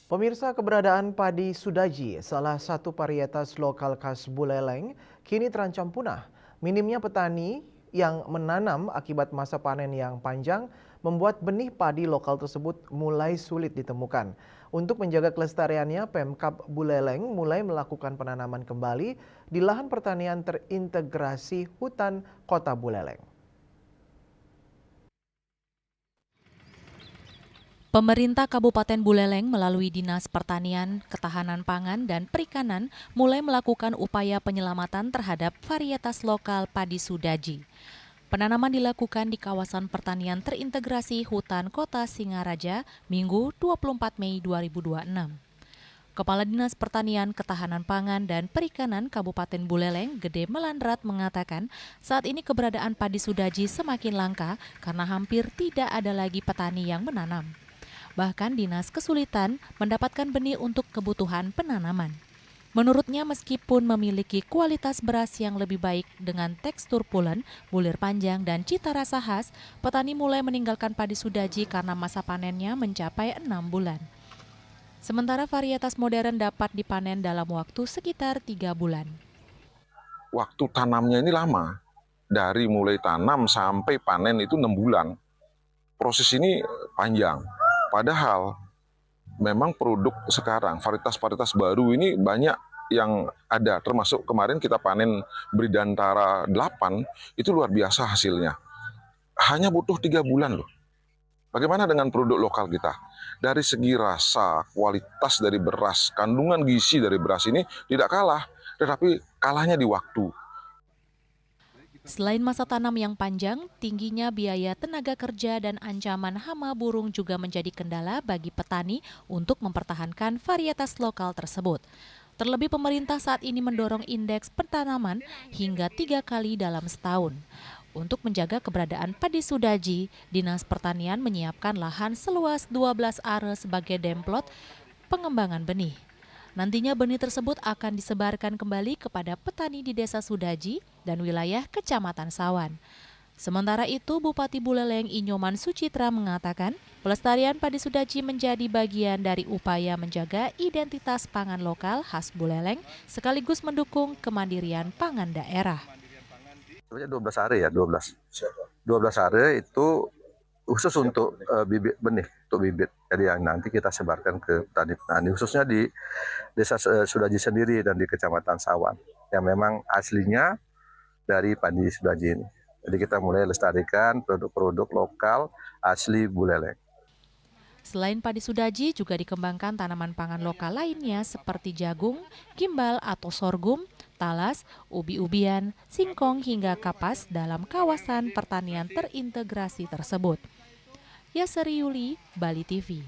Pemirsa, keberadaan padi Sudaji, salah satu varietas lokal khas Buleleng, kini terancam punah. Minimnya petani yang menanam akibat masa panen yang panjang membuat benih padi lokal tersebut mulai sulit ditemukan. Untuk menjaga kelestariannya, Pemkab Buleleng mulai melakukan penanaman kembali di lahan pertanian terintegrasi hutan Kota Buleleng. Pemerintah Kabupaten Buleleng melalui Dinas Pertanian, Ketahanan Pangan, dan Perikanan mulai melakukan upaya penyelamatan terhadap varietas lokal padi Sudaji. Penanaman dilakukan di kawasan pertanian terintegrasi hutan Kota Singaraja Minggu 24 Mei 2026. Kepala Dinas Pertanian, Ketahanan Pangan, dan Perikanan Kabupaten Buleleng, Gede Melandrat mengatakan saat ini keberadaan padi Sudaji semakin langka karena hampir tidak ada lagi petani yang menanam. Bahkan dinas kesulitan mendapatkan benih untuk kebutuhan penanaman. Menurutnya meskipun memiliki kualitas beras yang lebih baik dengan tekstur pulen, bulir panjang, dan cita rasa khas, petani mulai meninggalkan padi Sudaji karena masa panennya mencapai 6 bulan. Sementara varietas modern dapat dipanen dalam waktu sekitar 3 bulan. Waktu tanamnya ini lama, dari mulai tanam sampai panen itu 6 bulan. Proses ini panjang. Padahal memang produk sekarang, varietas-varietas baru ini banyak yang ada. Termasuk kemarin kita panen Bridantara 8, itu luar biasa hasilnya. Hanya butuh 3 bulan loh. Bagaimana dengan produk lokal kita? Dari segi rasa, kualitas dari beras, kandungan gizi dari beras ini tidak kalah. Tetapi kalahnya di waktu. Selain masa tanam yang panjang, tingginya biaya tenaga kerja dan ancaman hama burung juga menjadi kendala bagi petani untuk mempertahankan varietas lokal tersebut. Terlebih pemerintah saat ini mendorong indeks pentanaman hingga 3 kali dalam setahun. Untuk menjaga keberadaan padi Sudaji, Dinas Pertanian menyiapkan lahan seluas 12 are sebagai demplot pengembangan benih. Nantinya benih tersebut akan disebarkan kembali kepada petani di Desa Sudaji dan wilayah Kecamatan Sawan. Sementara itu, Bupati Buleleng Inyoman Sucitra mengatakan, pelestarian padi Sudaji menjadi bagian dari upaya menjaga identitas pangan lokal khas Buleleng sekaligus mendukung kemandirian pangan daerah. Sebenarnya 12 are ya, 12 are itu khusus untuk bibit benih, untuk bibit. Jadi yang nanti kita sebarkan ke petani-petani, khususnya di Desa Sudaji sendiri dan di Kecamatan Sawan, yang memang aslinya dari padi Sudaji ini. Jadi kita mulai lestarikan produk-produk lokal asli Buleleng. Selain padi Sudaji juga dikembangkan tanaman pangan lokal lainnya seperti jagung, gimbal atau sorghum, talas, ubi-ubian, singkong hingga kapas dalam kawasan pertanian terintegrasi tersebut. Yaseri Yuli, Bali TV.